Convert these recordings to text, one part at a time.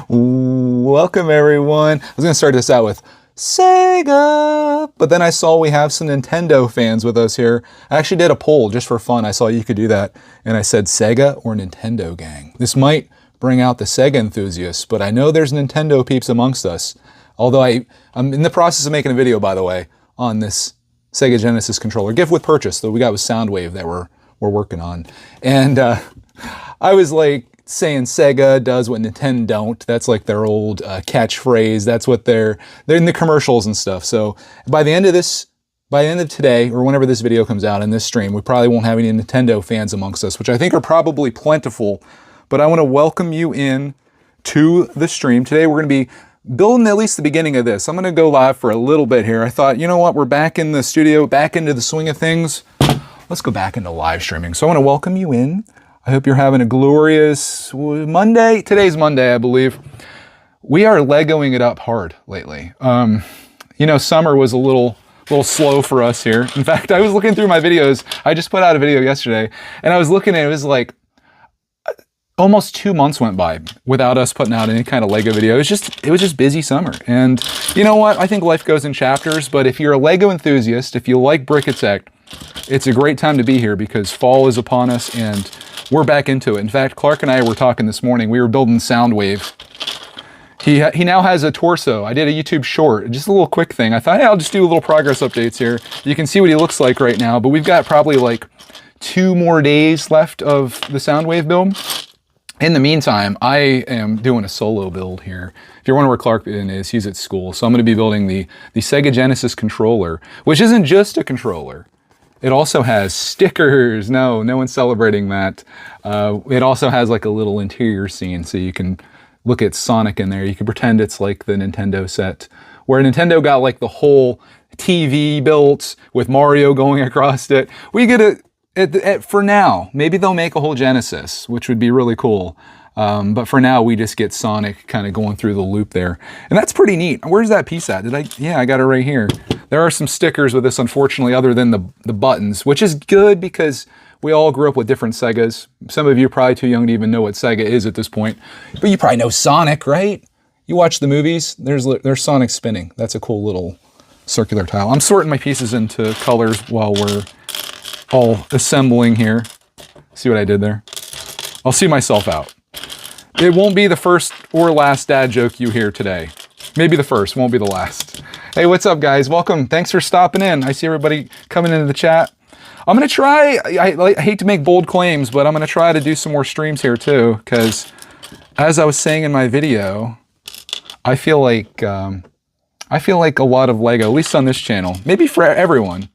Welcome everyone. I was going to start this out with SEGA, but then I saw we have some Nintendo fans with us here. I actually did a poll just for fun. I saw you could do that, and I said SEGA or Nintendo gang. This might bring out the SEGA enthusiasts, but I know there's Nintendo peeps amongst us. Although I'm in the process of making a video, by the way, on this SEGA Genesis controller, gift with purchase that we got with Soundwave that we're working on. And I was like saying SEGA does what Nintendon't. That's like their old catchphrase. That's what they're in the commercials and stuff. So by the end of today, or whenever this video comes out in this stream, we probably won't have any Nintendo fans amongst us, which I think are probably plentiful. But I want to welcome you in to the stream. Today we're going to be building at least the beginning of this. I'm going to go live for a little bit here. I thought, you know what, we're back in the studio, back into the swing of things. Let's go back into live streaming. So I want to welcome you in. I hope you're having a glorious Monday. Today's Monday, I believe. We are Legoing it up hard lately. You know, summer was a little slow for us here. In fact, I was looking through my videos. I just put out a video yesterday, and I was looking at it. It was like almost 2 months went by without us putting out any kind of Lego video. It was just busy summer. And you know what? I think life goes in chapters, but if you're a Lego enthusiast, if you like Brickitect, it's a great time to be here because fall is upon us and we're back into it. In fact, Clark and I were talking this morning. We were building Soundwave. He now has a torso. I did a YouTube short, just a little quick thing. I thought, hey, I'll just do a little progress updates here. You can see what he looks like right now, but we've got probably like 2 more days left of the Soundwave build. In the meantime, I am doing a solo build here. If you're wondering where Clark is, he's at school. So I'm going to be building the SEGA Genesis controller, which isn't just a controller. It also has stickers. No one's celebrating that. It also has like a little interior scene, so you can look at Sonic in there. You can pretend it's like the Nintendo set, where Nintendo got like the whole TV built with Mario going across it. We get a for now, maybe they'll make a whole Genesis, which would be really cool. But for now, we just get Sonic kind of going through the loop there. And that's pretty neat. Where's that piece at? Yeah, I got it right here. There are some stickers with this, unfortunately, other than the buttons, which is good because we all grew up with different Segas. Some of you are probably too young to even know what Sega is at this point. But you probably know Sonic, right? You watch the movies, there's Sonic spinning. That's a cool little circular tile. I'm sorting my pieces into colors while we're all assembling here. See what I did there? I'll see myself out. It won't be the first or last dad joke you hear today. Maybe the first, won't be the last. Hey, what's up guys? Welcome. Thanks for stopping in. I see everybody coming into the chat. I'm going to try, I hate to make bold claims, but I'm going to try to do some more streams here too, because as I was saying in my video, I feel like a lot of Lego, at least on this channel, maybe for everyone,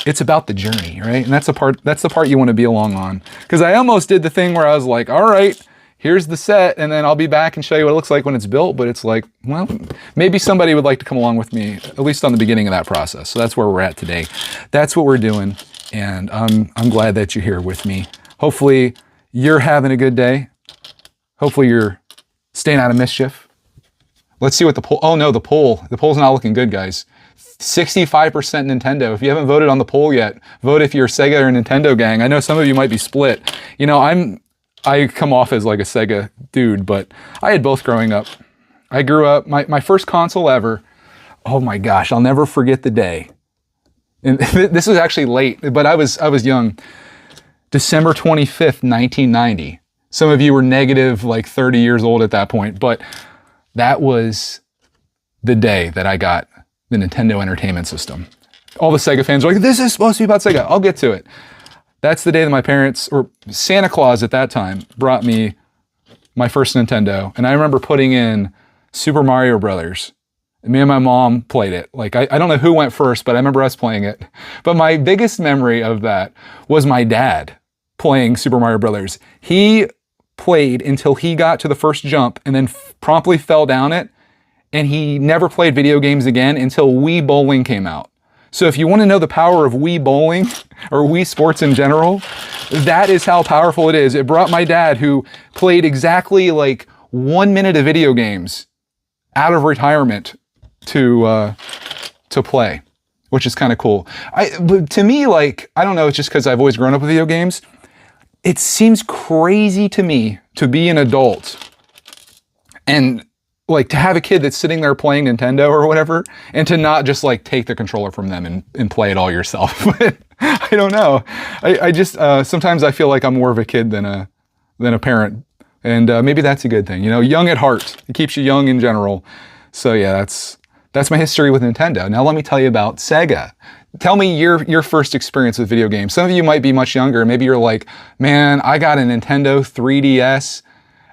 it's about the journey, right? And that's the part you want to be along on. Because I almost did the thing where I was like, all right, here's the set, and then I'll be back and show you what it looks like when it's built. But it's like, well, maybe somebody would like to come along with me, at least on the beginning of that process. So that's where we're at today. That's what we're doing, and I'm glad that you're here with me. Hopefully you're having a good day. Hopefully you're staying out of mischief. Let's see what the poll, oh no, the poll's not looking good, guys. 65% Nintendo. If you haven't voted on the poll yet, vote if you're Sega or Nintendo gang. I know some of you might be split. You know, I come off as like a Sega dude, but I had both growing up. I grew up, my first console ever, oh my gosh, I'll never forget the day. And this was actually late, but I was young. December 25th, 1990. Some of you were negative like 30 years old at that point, but that was the day that I got the Nintendo Entertainment System. All the Sega fans were like, this is supposed to be about Sega. I'll get to it. That's the day that my parents, or Santa Claus at that time, brought me my first Nintendo. And I remember putting in Super Mario Brothers. And me and my mom played it. Like, I don't know who went first, but I remember us playing it. But my biggest memory of that was my dad playing Super Mario Brothers. He played until he got to the first jump and then promptly fell down it. And he never played video games again until Wii Bowling came out. So if you want to know the power of Wii Bowling, or Wii Sports in general, that is how powerful it is. It brought my dad, who played exactly like 1 minute of video games, out of retirement to play, which is kind of cool. But to me, like, I don't know, it's just because I've always grown up with video games. It seems crazy to me to be an adult And like to have a kid that's sitting there playing Nintendo or whatever, and to not just like take the controller from them and play it all yourself. I don't know. I just sometimes I feel like I'm more of a kid than a parent, and maybe that's a good thing. You know, young at heart. It keeps you young in general. So yeah, that's my history with Nintendo. Now let me tell you about Sega. Tell me your first experience with video games. Some of you might be much younger. Maybe you're like, man, I got a Nintendo 3DS.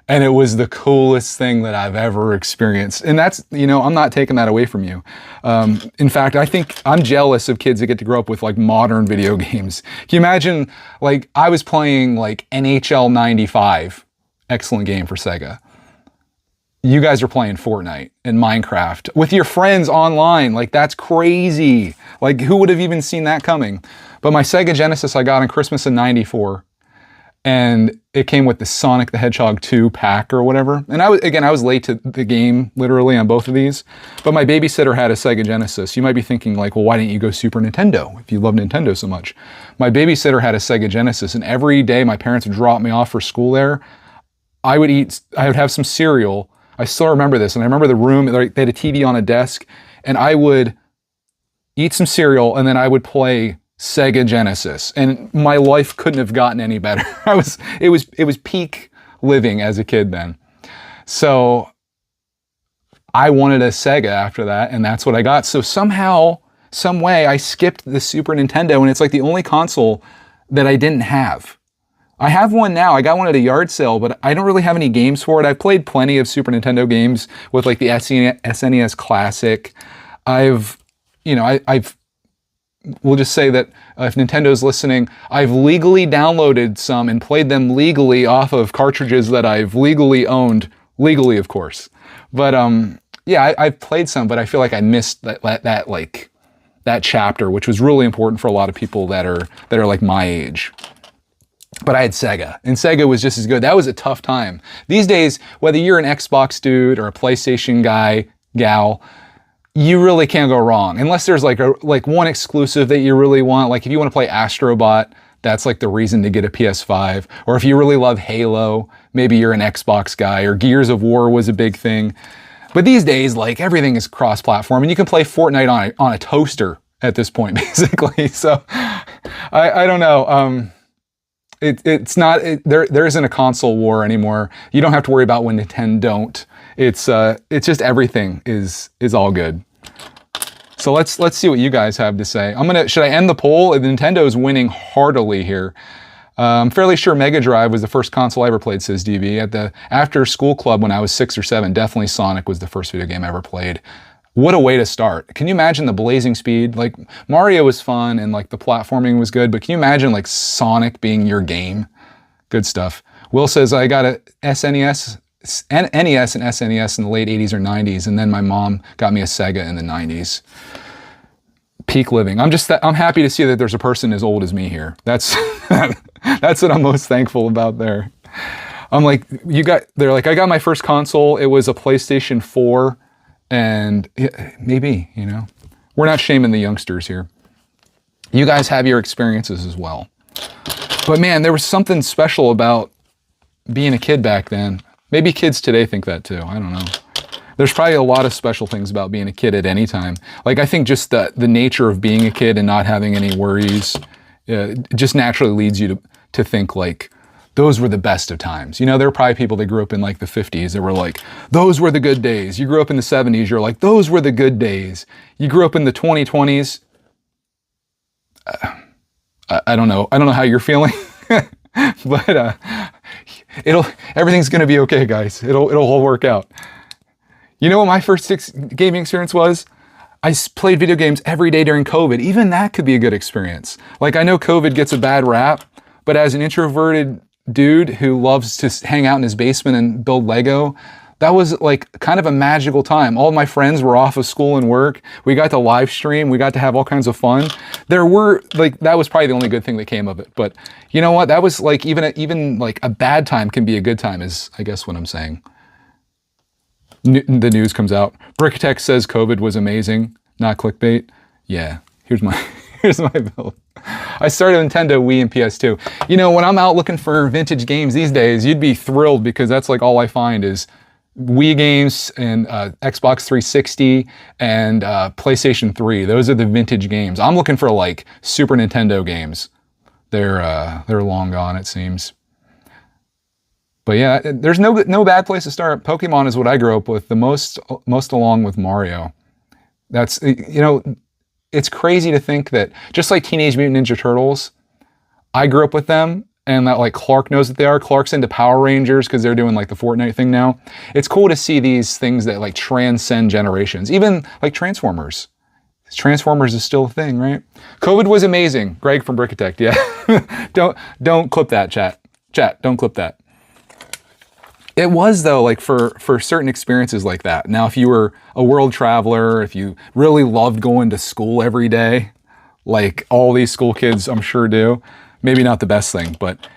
And it was the coolest thing that I've ever experienced. And that's, you know, I'm not taking that away from you. In fact, I think I'm jealous of kids that get to grow up with like modern video games. Can you imagine, like, I was playing like NHL 95, excellent game for Sega. You guys are playing Fortnite and Minecraft with your friends online. Like, that's crazy. Like, who would have even seen that coming? But my SEGA Genesis I got on Christmas in '94. And it came with the Sonic the Hedgehog 2 pack or whatever. And I was late to the game, literally, on both of these. But my babysitter had a Sega Genesis. You might be thinking like, well, why didn't you go Super Nintendo if you love Nintendo so much? My babysitter had a Sega Genesis, and every day my parents would drop me off for school there. I would have some cereal. I still remember this, and I remember the room, they had a TV on a desk, and I would eat some cereal, and then I would play SEGA Genesis, and my life couldn't have gotten any better. It was peak living as a kid then. So I wanted a Sega after that, and that's what I got. So somehow, some way, I skipped the Super Nintendo, and it's like the only console that I didn't have. I have one now. I got one at a yard sale, but I don't really have any games for it. I've played plenty of Super Nintendo games with like the SNES Classic. We'll just say that if Nintendo's listening, I've legally downloaded some and played them legally off of cartridges that I've legally owned, legally of course. But yeah, I've played some, but I feel like I missed that chapter, which was really important for a lot of people that are like my age. But I had Sega, and Sega was just as good. That was a tough time. These days, whether you're an Xbox dude or a PlayStation guy, gal, you really can't go wrong unless there's like one exclusive that you really want. Like if you want to play Astrobot, that's like the reason to get a PS5. Or if you really love Halo, maybe you're an Xbox guy, or Gears of War was a big thing. But these days, like everything is cross-platform, and you can play Fortnite on a toaster at this point, basically. So I don't know. It's not, there isn't a console war anymore. You don't have to worry about when Nintendon't. It's just everything is all good. So let's see what you guys have to say. Should I end the poll? Nintendo's winning heartily here. I'm fairly sure Mega Drive was the first console I ever played, says DB. At the after school club when I was 6 or 7, definitely Sonic was the first video game I ever played. What a way to start. Can you imagine the blazing speed? Like Mario was fun and like the platforming was good, but can you imagine like Sonic being your game? Good stuff. Will says, I got a NES and SNES in the late 80s or 90s, and then my mom got me a Sega in the 90s. Peak living. I'm happy to see that there's a person as old as me here. That's that's what I'm most thankful about there. I'm like, they're like, I got my first console. It was a PlayStation 4, and maybe, you know, we're not shaming the youngsters here. You guys have your experiences as well. But man, there was something special about being a kid back then. Maybe kids today think that too. I don't know. There's probably a lot of special things about being a kid at any time. Like I think just the nature of being a kid and not having any worries just naturally leads you to think like those were the best of times. You know, there are probably people that grew up in like the 50s that were like, those were the good days. You grew up in the 70s, you're like, those were the good days. You grew up in the 2020s. I don't know. I don't know how you're feeling, but everything's gonna be okay, guys. It'll all work out. You know what my first gaming experience was? I played video games every day during COVID. Even that could be a good experience. Like I know COVID gets a bad rap, but as an introverted dude who loves to hang out in his basement and build Lego, that was like kind of a magical time. All of my friends were off of school and work. We got to live stream. We got to have all kinds of fun. That was probably the only good thing that came of it. But you know what? That was like even like a bad time can be a good time is I guess what I'm saying. The news comes out. Brickitect says COVID was amazing. Not clickbait. Yeah, here's my build. I started Nintendo, Wii, and PS2. You know, when I'm out looking for vintage games these days, you'd be thrilled because that's like all I find is Wii games and Xbox 360 and PlayStation 3. Those are the vintage games. I'm looking for like Super Nintendo games. They're long gone, it seems. But yeah, there's no bad place to start. Pokemon is what I grew up with the most along with Mario. That's, you know, it's crazy to think that just like Teenage Mutant Ninja Turtles, I grew up with them, and that like Clark knows that they are. Clark's into Power Rangers because they're doing like the Fortnite thing now. It's cool to see these things that like transcend generations. Even like Transformers. Transformers is still a thing, right? COVID was amazing. Greg from Brickitect, yeah. Don't clip that, chat. Chat, don't clip that. It was though, like for certain experiences like that. Now, if you were a world traveler, if you really loved going to school every day, like all these school kids I'm sure do, maybe not the best thing, but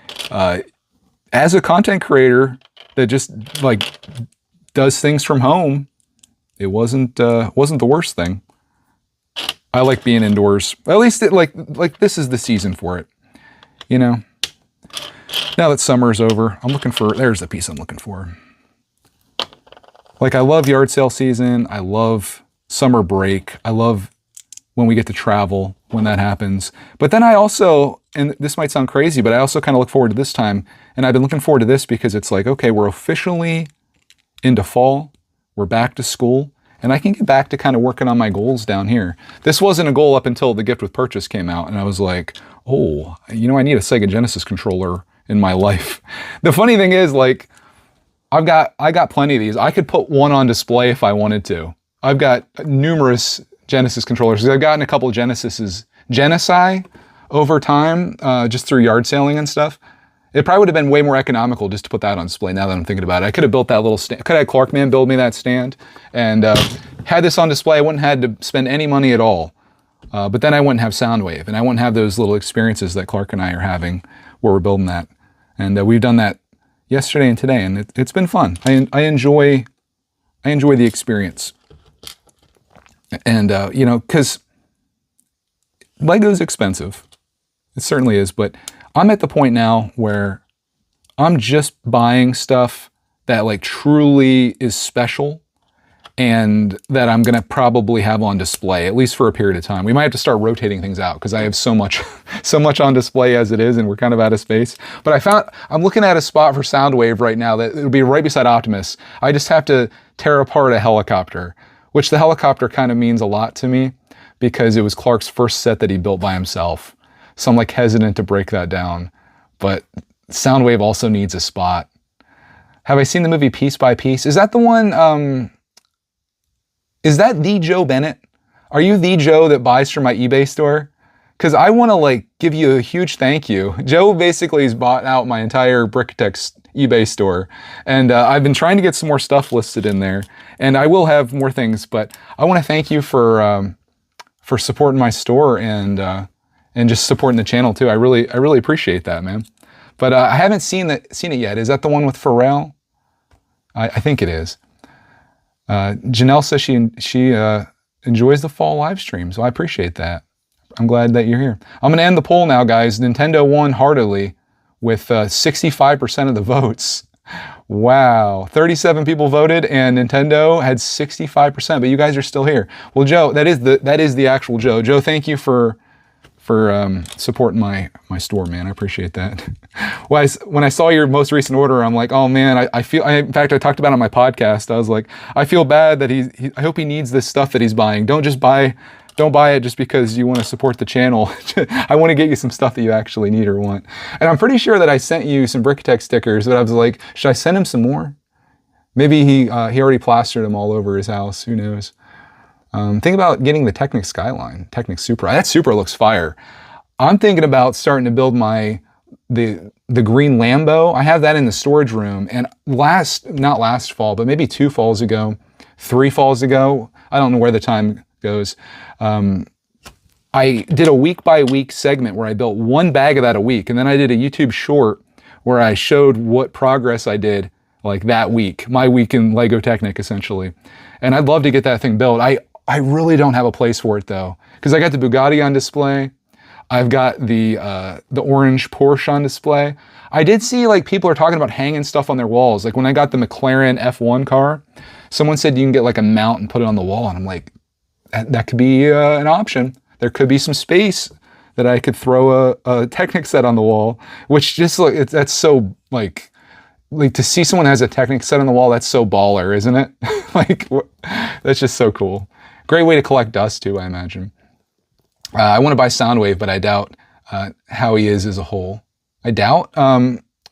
as a content creator that just like does things from home, it wasn't the worst thing. I like being indoors. At least like this is the season for it, you know. Now that summer's over, there's the piece I'm looking for. Like I love yard sale season. I love summer break. I love when we get to travel, when that happens. But then I also, and this might sound crazy, but I also kind of look forward to this time. And I've been looking forward to this because it's like, okay, we're officially into fall. We're back to school. And I can get back to kind of working on my goals down here. This wasn't a goal up until the gift with purchase came out. And I was like, oh, you know, I need a SEGA Genesis controller in my life. The funny thing is, like, I got plenty of these. I could put one on display if I wanted to. I've got numerous Genesis controllers. I've gotten a couple of Genesis over time, just through yard selling and stuff. It probably would have been way more economical just to put that on display now that I'm thinking about it. I could have built that little stand. Could have had Clarkman build me that stand and had this on display. I wouldn't have had to spend any money at all. But then I wouldn't have Soundwave and I wouldn't have those little experiences that Clark and I are having where we're building that. And we've done that yesterday and today, and it's been fun. I enjoy the experience. And, you know, because Lego's expensive. It certainly is, but I'm at the point now where I'm just buying stuff that like truly is special and that I'm going to probably have on display, at least for a period of time. We might have to start rotating things out because I have so much on display as it is, and we're kind of out of space. But I'm looking at a spot for Soundwave right now that it'll be right beside Optimus. I just have to tear apart a helicopter, which the helicopter kind of means a lot to me because it was Clark's first set that he built by himself. So I'm like hesitant to break that down, but Soundwave also needs a spot. Have I seen the movie Piece by Piece? Is that the one, is that the Joe Bennett? Are you the Joe that buys from my eBay store? Because I want to like give you a huge thank you. Joe basically has bought out my entire Brickitect eBay store. And I've been trying to get some more stuff listed in there. And I will have more things, but I want to thank you for supporting my store and just supporting the channel too. I really appreciate that, man. But I haven't seen it yet. Is that the one with Pharrell? I think it is. Janelle says she enjoys the fall live stream, so I appreciate that. I'm glad that you're here. I'm going to end the poll now, guys. Nintendo won heartily with 65% of the votes. Wow. 37 people voted and Nintendo had 65%, but you guys are still here. Well, Joe, that is the actual Joe. Joe, thank you for supporting my store, man. I appreciate that. Well, when I saw your most recent order, I'm like, oh man, in fact, I talked about it on my podcast. I was like, I feel bad that I hope he needs this stuff that he's buying. Don't buy it just because you want to support the channel. I want to get you some stuff that you actually need or want. And I'm pretty sure that I sent you some Brickitect stickers, but I was like, should I send him some more? Maybe he already plastered them all over his house. Who knows? Think about getting the Technic Skyline, Technic Supra. That Supra looks fire. I'm thinking about starting to build the green Lambo. I have that in the storage room. And not last fall, but maybe 3 falls ago, I don't know where the time goes. I did a week by week segment where I built one bag of that a week. And then I did a YouTube short where I showed what progress I did like that week, my week in Lego Technic essentially. And I'd love to get that thing built. I really don't have a place for it though, because I got the Bugatti on display. I've got the orange Porsche on display. I did see like people are talking about hanging stuff on their walls. Like when I got the McLaren F1 car, someone said you can get like a mount and put it on the wall. And I'm like, that could be an option. There could be some space that I could throw a Technic set on the wall, which just like, that's so like to see someone has a Technic set on the wall, that's so baller, isn't it? Like, that's just so cool. Great way to collect dust too, I imagine. I want to buy Soundwave, but I doubt how he is as a whole. I doubt.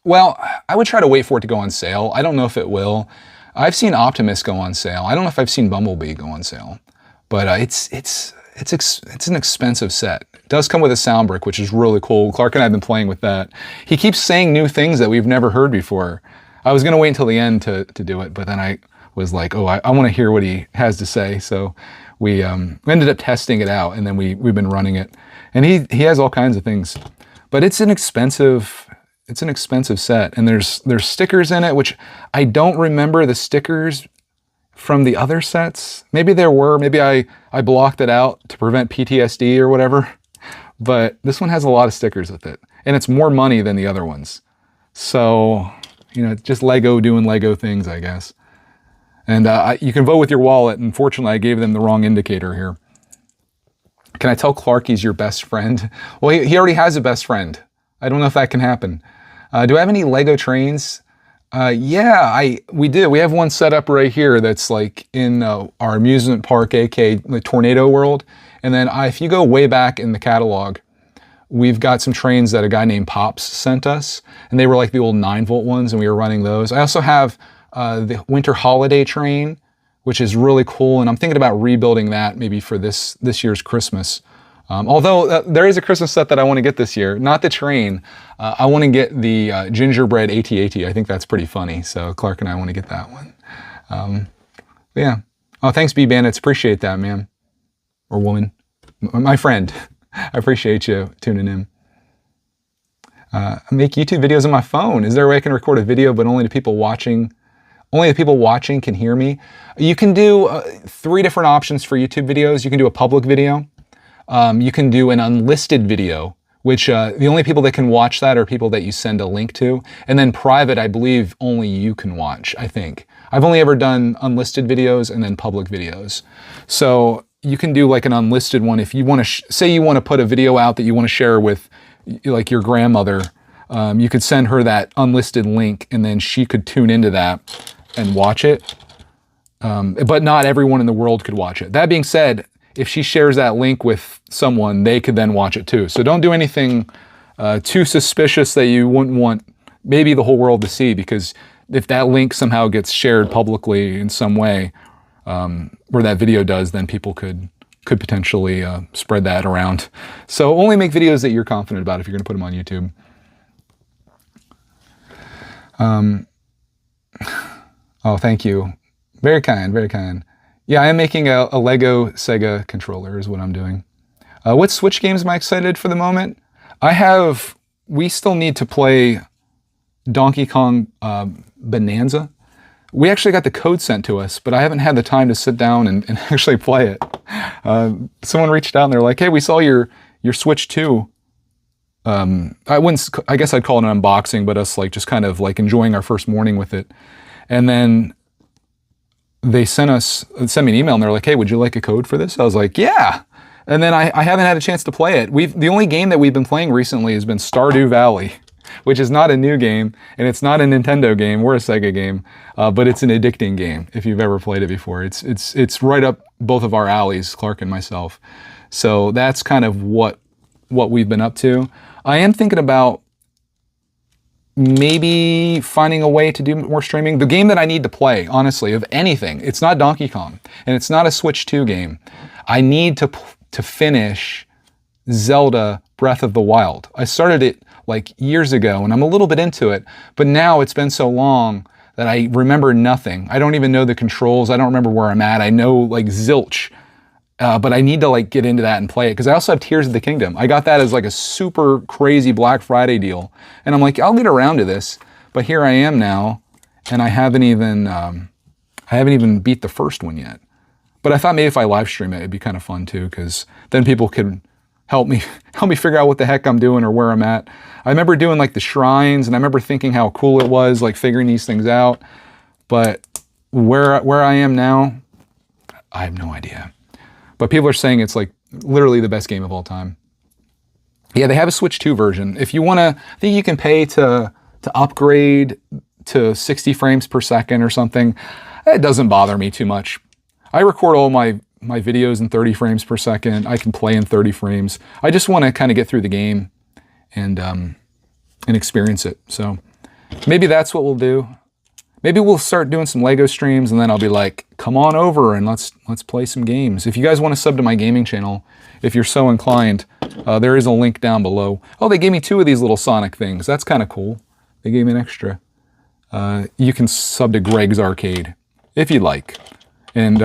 Well, I would try to wait for it to go on sale. I don't know if it will. I've seen Optimus go on sale. I don't know if I've seen Bumblebee go on sale, but it's an expensive set. It does come with a sound brick, which is really cool. Clark and I have been playing with that. He keeps saying new things that we've never heard before. I was going to wait until the end to do it, but then I was like, oh, I want to hear what he has to say. So we ended up testing it out, and then we've been running it. And he has all kinds of things. But it's an expensive set, and there's stickers in it, which I don't remember the stickers from the other sets. Maybe there were, maybe I blocked it out to prevent PTSD or whatever. But this one has a lot of stickers with it, and it's more money than the other ones. So, you know, it's just Lego doing Lego things, I guess. And you can vote with your wallet. Unfortunately, I gave them the wrong indicator here. Can I tell Clark he's your best friend? Well, he already has a best friend. I don't know if that can happen. Do I have any Lego trains? Yeah, we do. We have one set up right here that's like in our amusement park, aka the Tornado World. And then if you go way back in the catalog, we've got some trains that a guy named Pops sent us. And they were like the old 9-volt ones, and we were running those. I also have the Winter Holiday train, which is really cool. And I'm thinking about rebuilding that maybe for this year's Christmas. Although there is a Christmas set that I want to get this year, not the train. I want to get the gingerbread AT-AT. I think that's pretty funny. So Clark and I want to get that one. Yeah. Oh, thanks, B-Bandits. Appreciate that, man. Or woman. My friend. I appreciate you tuning in. I make YouTube videos on my phone. Is there a way I can record a video but only the people watching can hear me? You can do 3 different options for YouTube videos. You can do a public video. You can do an unlisted video, which the only people that can watch that are people that you send a link to. And then private, I believe only you can watch, I think. I've only ever done unlisted videos and then public videos. So you can do like an unlisted one if you want to, say you want to put a video out that you want to share with like your grandmother. You could send her that unlisted link, and then she could tune into that and watch it. But not everyone in the world could watch it. That being said, if she shares that link with someone, they could then watch it too. So don't do anything too suspicious that you wouldn't want maybe the whole world to see, because if that link somehow gets shared publicly in some way, where that video does, then people could potentially spread that around. So only make videos that you're confident about if you're going to put them on YouTube. Oh, thank you. Very kind, very kind. Yeah, I am making a Lego SEGA controller is what I'm doing. What Switch games am I excited for the moment? We still need to play Donkey Kong Bonanza. We actually got the code sent to us, but I haven't had the time to sit down and actually play it. Someone reached out and they're like, hey, we saw your Switch 2. I guess I'd call it an unboxing, but us like just kind of like enjoying our first morning with it. And then they sent me an email and they're like, hey, would you like a code for this? I was like, yeah. And then I haven't had a chance to play it. The only game that we've been playing recently has been Stardew Valley, which is not a new game, and it's not a Nintendo game or a Sega game, but it's an addicting game if you've ever played it before. It's right up both of our alleys, Clark and myself. So that's kind of what we've been up to. I am thinking about maybe finding a way to do more streaming. The game that I need to play, honestly, of anything, it's not Donkey Kong, and it's not a Switch 2 game. I need to finish Zelda Breath of the Wild. I started it like years ago, and I'm a little bit into it, but now it's been so long that I remember nothing. I don't even know the controls. I don't remember where I'm at. I know like zilch, but I need to like get into that and play it, because I also have Tears of the Kingdom. I got that as like a super crazy Black Friday deal, and I'm like, I'll get around to this, but here I am now, and I haven't even beat the first one yet. But I thought maybe if I live stream it, it'd be kind of fun too, because then people could help me figure out what the heck I'm doing or where I'm at. I remember doing like the shrines, and I remember thinking how cool it was, like figuring these things out. But where I am now, I have no idea. But people are saying it's like literally the best game of all time. Yeah, they have a Switch 2 version. If you want to, I think you can pay to upgrade to 60 frames per second or something. It doesn't bother me too much. I record all my videos in 30 frames per second. I can play in 30 frames. I just want to kind of get through the game and experience it. So maybe that's what we'll do. Maybe we'll start doing some Lego streams, and then I'll be like, come on over and let's play some games. If you guys want to sub to my gaming channel, if you're so inclined, there is a link down below. Oh, they gave me 2 of these little Sonic things. That's kind of cool. They gave me an extra. You can sub to Greg's Arcade if you'd like. And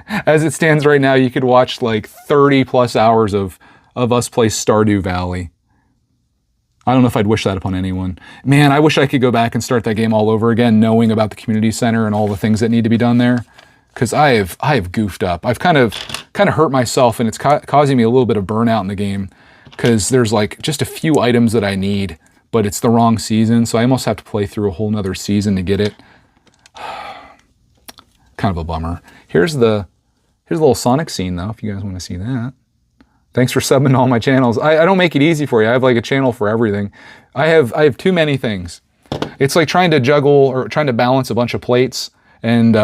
as it stands right now, you could watch like 30 plus hours of us play Stardew Valley. I don't know if I'd wish that upon anyone. Man, I wish I could go back and start that game all over again, knowing about the community center and all the things that need to be done there. Because I have goofed up. I've kind of hurt myself, and it's causing me a little bit of burnout in the game. Because there's like just a few items that I need, but it's the wrong season, so I almost have to play through a whole nother season to get it. Kind of a bummer. Here's a little Sonic scene though, if you guys want to see that. Thanks for subbing to all my channels. I don't make it easy for you. I have like a channel for everything. I have too many things. It's like trying to juggle or trying to balance a bunch of plates, and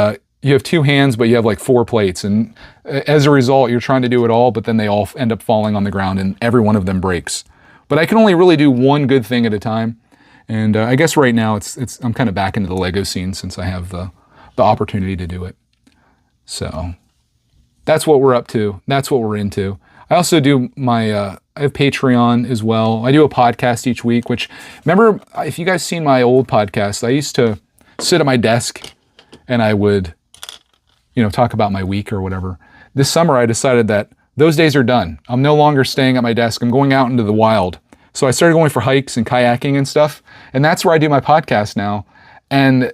you have 2 hands, but you have like 4 plates. And as a result, you're trying to do it all, but then they all end up falling on the ground and every one of them breaks. But I can only really do one good thing at a time. And I guess right now I'm kind of back into the Lego scene since I have the opportunity to do it. So that's what we're up to. That's what we're into. I also do I have Patreon as well. I do a podcast each week, which, remember, if you guys seen my old podcast, I used to sit at my desk and I would, talk about my week or whatever. This summer, I decided that those days are done. I'm no longer staying at my desk. I'm going out into the wild. So I started going for hikes and kayaking and stuff. And that's where I do my podcast now. And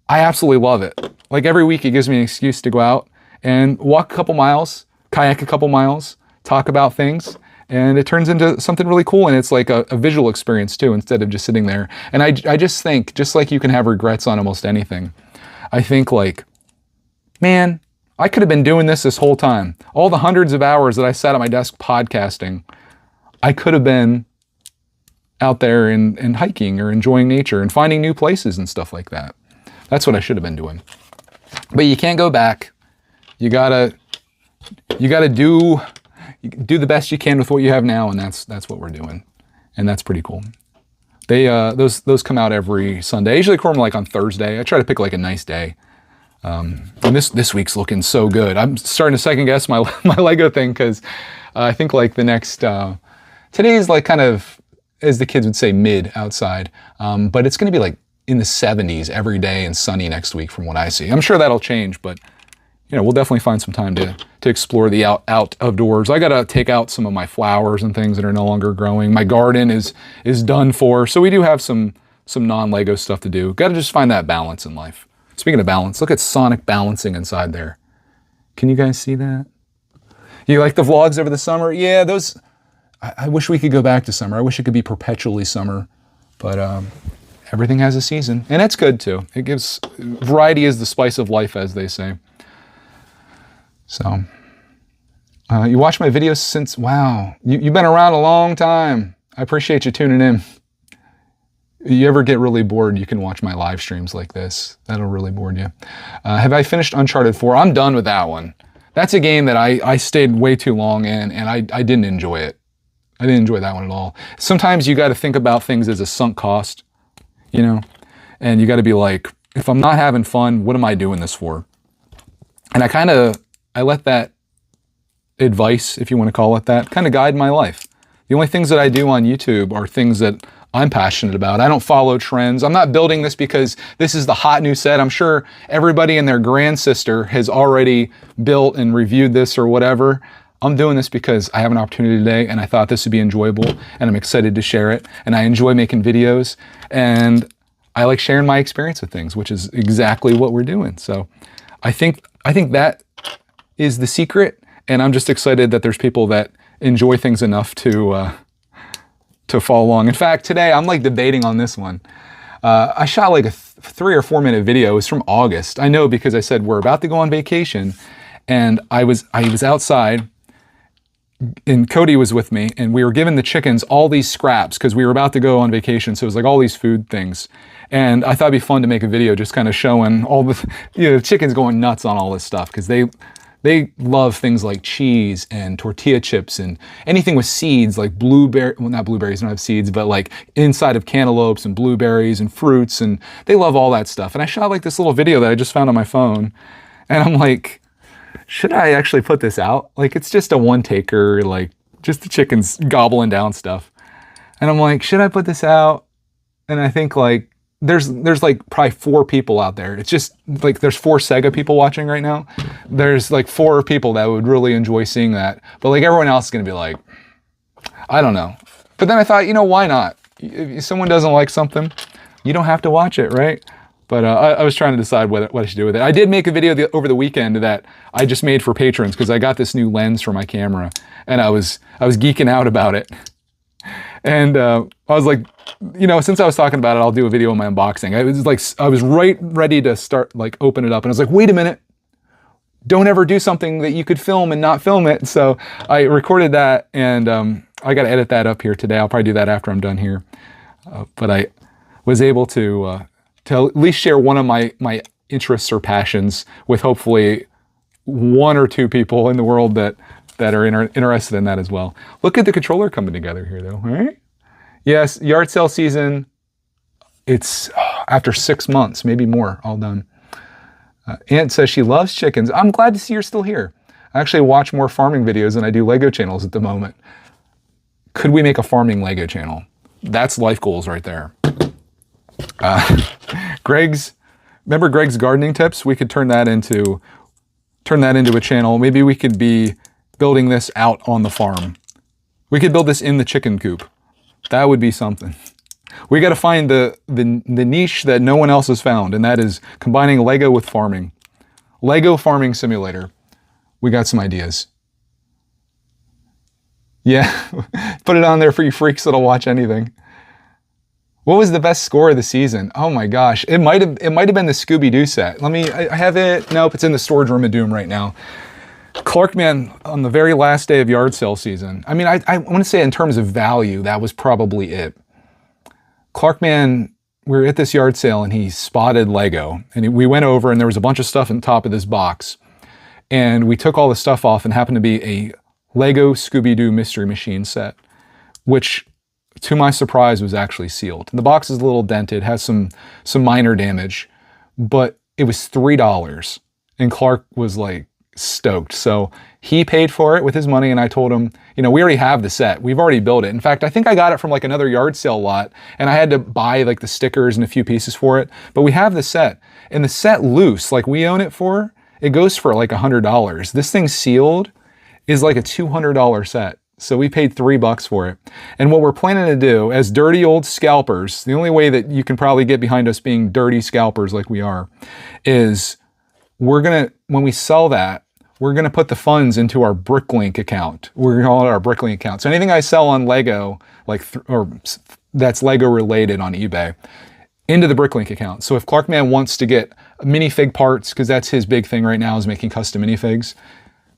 I absolutely love it. Like every week, it gives me an excuse to go out and walk a couple miles, kayak a couple miles, talk about things, and it turns into something really cool. And it's like a visual experience too, instead of just sitting there. And I just think, just like you can have regrets on almost anything, I think like, man, I could have been doing this whole time. All the hundreds of hours that I sat at my desk podcasting, I could have been out there and hiking or enjoying nature and finding new places and stuff like that. That's what I should have been doing. But you can't go back. You gotta do the best you can with what you have now, and that's what we're doing. And that's pretty cool. They those come out every Sunday. I usually record them like on Thursday. I try to pick like a nice day. And this week's looking so good. I'm starting to second guess my Lego thing, because I think like the next today's like kind of, as the kids would say, mid outside. But it's gonna be like in the 70s every day and sunny next week from what I see. I'm sure that'll change, but we'll definitely find some time to explore the outdoors. I gotta take out some of my flowers and things that are no longer growing. My garden is done for, so we do have some non-Lego stuff to do. Gotta just find that balance in life. Speaking of balance, look at Sonic balancing inside there. Can you guys see that? You like the vlogs over the summer? Yeah, those, I wish we could go back to summer. I wish it could be perpetually summer, but everything has a season, and that's good too. It gives, variety is the spice of life, as they say. So, you watch my videos since, wow, you've been around a long time. I appreciate you tuning in. You ever get really bored, you can watch my live streams like this. That'll really bore you. Have I finished Uncharted 4? I'm done with that one. That's a game that I stayed way too long in, and I didn't enjoy it. I didn't enjoy that one at all. Sometimes you got to think about things as a sunk cost, and you got to be like, if I'm not having fun, what am I doing this for? And I let that advice, if you want to call it that, kind of guide my life. The only things that I do on YouTube are things that I'm passionate about. I don't follow trends. I'm not building this because this is the hot new set. I'm sure everybody and their grand sister has already built and reviewed this or whatever. I'm doing this because I have an opportunity today and I thought this would be enjoyable, and I'm excited to share it. And I enjoy making videos, and I like sharing my experience with things, which is exactly what we're doing. So I think that is the secret, and I'm just excited that there's people that enjoy things enough to follow along. In fact, today I'm like debating on this one. I shot like a 3 or 4 minute video. It was from August. I know because I said we're about to go on vacation, and I was outside, and Cody was with me, and we were giving the chickens all these scraps because we were about to go on vacation. So it was like all these food things. And I thought it'd be fun to make a video just kind of showing all the chickens going nuts on all this stuff, because they love things like cheese and tortilla chips and anything with seeds, like not blueberries don't have seeds, but like inside of cantaloupes and blueberries and fruits, and they love all that stuff. And I shot like this little video that I just found on my phone, and I'm like, should I actually put this out? Like, it's just a one taker, like just the chickens gobbling down stuff. And I'm like, should I put this out? And I think like, there's like probably 4 people out there. It's just like there's 4 SEGA people watching right now. There's like 4 people that would really enjoy seeing that. But like everyone else is gonna be like, I don't know. But then I thought, why not? If someone doesn't like something, you don't have to watch it, right? But I was trying to decide what I should do with it. I did make a video over the weekend that I just made for patrons because I got this new lens for my camera, and I was geeking out about it. And I was like, since I was talking about it, I'll do a video of my unboxing. I was right ready to start, like, open it up. And I was like, wait a minute. Don't ever do something that you could film and not film it. So I recorded that, and I got to edit that up here today. I'll probably do that after I'm done here. But I was able to at least share one of my interests or passions with hopefully 1 or 2 people in the world that are interested in that as well. Look at the controller coming together here, though, right? Yes, yard sale season, it's after 6 months, maybe more, all done. Aunt says she loves chickens. I'm glad to see you're still here. I actually watch more farming videos than I do Lego channels at the moment. Could we make a farming Lego channel? That's life goals right there. Remember Greg's gardening tips? We could turn that into a channel. Maybe we could be building this out on the farm. We could build this in the chicken coop. That would be something. We got to find the niche that no one else has found, and that is combining Lego with farming. Lego farming simulator. We got some ideas. Yeah, put it on there for you freaks that'll watch anything. What was the best score of the season? Oh my gosh, it might have been the Scooby-Doo set. I have it. Nope, it's in the storage room of doom right now. Clarkman on the very last day of yard sale season. I mean, I want to say in terms of value, that was probably it. Clarkman, we were at this yard sale and he spotted Lego, and we went over and there was a bunch of stuff on top of this box, and we took all the stuff off and happened to be a Lego Scooby-Doo Mystery Machine set, which to my surprise was actually sealed. The box is a little dented, has some minor damage, but it was $3, and Clark was like stoked. So he paid for it with his money, and I told him, we already have the set. We've already built it. In fact, I think I got it from like another yard sale lot, and I had to buy like the stickers and a few pieces for it, but we have the set. And the set loose, like we own it for, it goes for like $100. This thing sealed is like a $200 set. So we paid $3 for it. And what we're planning to do as dirty old scalpers, the only way that you can probably get behind us being dirty scalpers like we are, is when we sell that, we're gonna put the funds into our Bricklink account. We're gonna call it our Bricklink account. So anything I sell on Lego, or that's Lego related on eBay, into the Bricklink account. So if Clarkman wants to get minifig parts, because that's his big thing right now is making custom minifigs,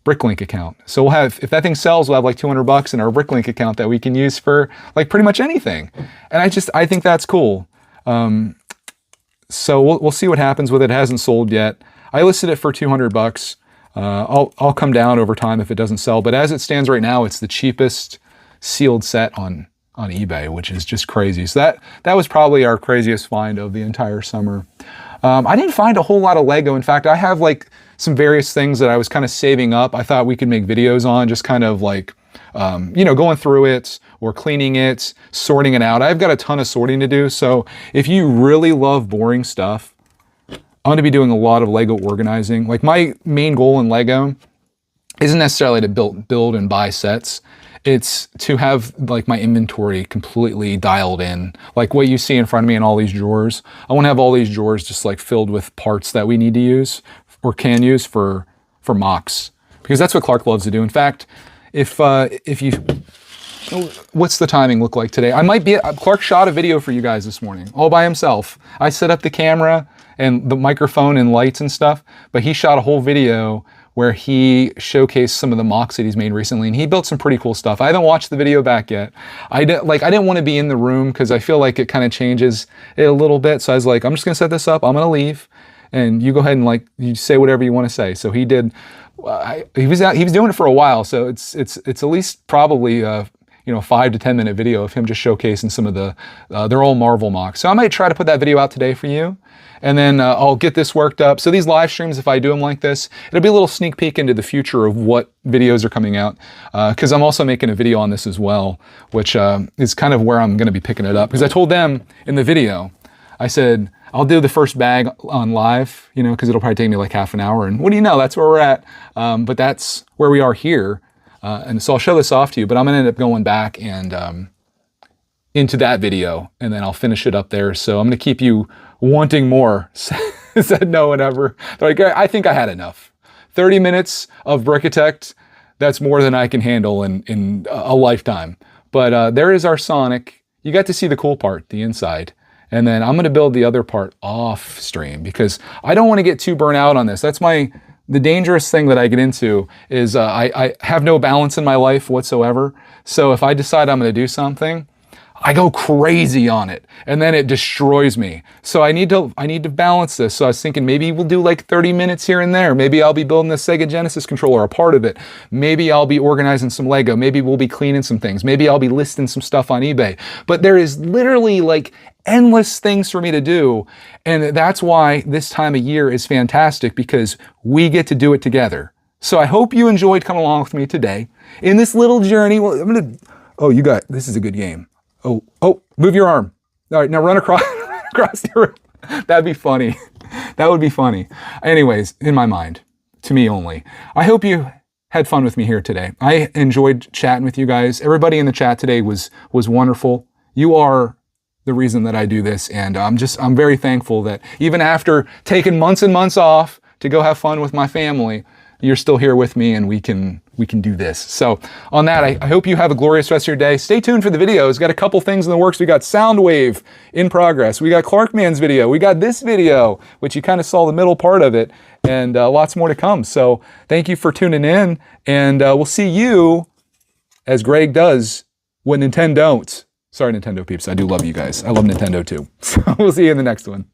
Bricklink account. So we'll have, if that thing sells, we'll have like $200 in our Bricklink account that we can use for like pretty much anything. And I think that's cool. So we'll see what happens with it. It hasn't sold yet. I listed it for $200. I'll come down over time if it doesn't sell, but as it stands right now, it's the cheapest sealed set on eBay, which is just crazy. So that was probably our craziest find of the entire summer. I didn't find a whole lot of Lego. In fact, I have like some various things that I was kind of saving up. I thought we could make videos on, just kind of like, going through it or cleaning it, sorting it out. I've got a ton of sorting to do. So if you really love boring stuff, I'm going to be doing a lot of Lego organizing. Like my main goal in Lego isn't necessarily to build and buy sets. It's to have like my inventory completely dialed in. Like what you see in front of me in all these drawers. I want to have all these drawers just like filled with parts that we need to use or can use for mocks. Because that's what Clark loves to do. In fact, if you, what's the timing look like today? I might be, Clark shot a video for you guys this morning, all by himself. I set up the camera and the microphone and lights and stuff, but he shot a whole video where he showcased some of the mocks that he's made recently, and he built some pretty cool stuff. I haven't watched the video back yet. I didn't want to be in the room because I feel like it kind of changes it a little bit. So I was like, I'm just gonna set this up. I'm gonna leave, and you go ahead and you say whatever you want to say. So he did. He was doing it for a while, so it's at least probably 5 to 10 minute video of him just showcasing some of they're all Marvel mocks. So I might try to put that video out today for you. And then I'll get this worked up. So these live streams, if I do them like this, it'll be a little sneak peek into the future of what videos are coming out. Because I'm also making a video on this as well, which is kind of where I'm going to be picking it up. Because I told them in the video, I said, I'll do the first bag on live, because it'll probably take me like half an hour. And what do you know, that's where we're at. But that's where we are here. And so I'll show this off to you, but I'm going to end up going back and into that video, and then I'll finish it up there. So I'm going to keep you wanting more. Said no one ever. They're like, I think I had enough. 30 minutes of Brickitect, that's more than I can handle in a lifetime. But there is our Sonic. You got to see the cool part, the inside. And then I'm going to build the other part off stream because I don't want to get too burnt out on this. That's the dangerous thing that I get into is I have no balance in my life whatsoever. So if I decide I'm going to do something, I go crazy on it, and then it destroys me. So I need to balance this. So I was thinking maybe we'll do like 30 minutes here and there. Maybe I'll be building the SEGA Genesis controller, a part of it. Maybe I'll be organizing some Lego. Maybe we'll be cleaning some things. Maybe I'll be listing some stuff on eBay. But there is literally like endless things for me to do. And that's why this time of year is fantastic, because we get to do it together. So I hope you enjoyed coming along with me today in this little journey. Well, this is a good game. Oh, move your arm. All right, now run across the room. That'd be funny. That would be funny. Anyways, in my mind, to me only. I hope you had fun with me here today. I enjoyed chatting with you guys. Everybody in the chat today was wonderful. You are the reason that I do this, and I'm very thankful that even after taking months and months off to go have fun with my family, you're still here with me, and we can do this. So on that, I hope you have a glorious rest of your day. Stay tuned for the videos. Got a couple things in the works. We got Soundwave in progress. We got Clarkman's video. We got this video, which you kind of saw the middle part of it, and lots more to come. So thank you for tuning in, and we'll see you, as Greg does, when Nintendon't. Sorry, Nintendo peeps. I do love you guys. I love Nintendo too. So we'll see you in the next one.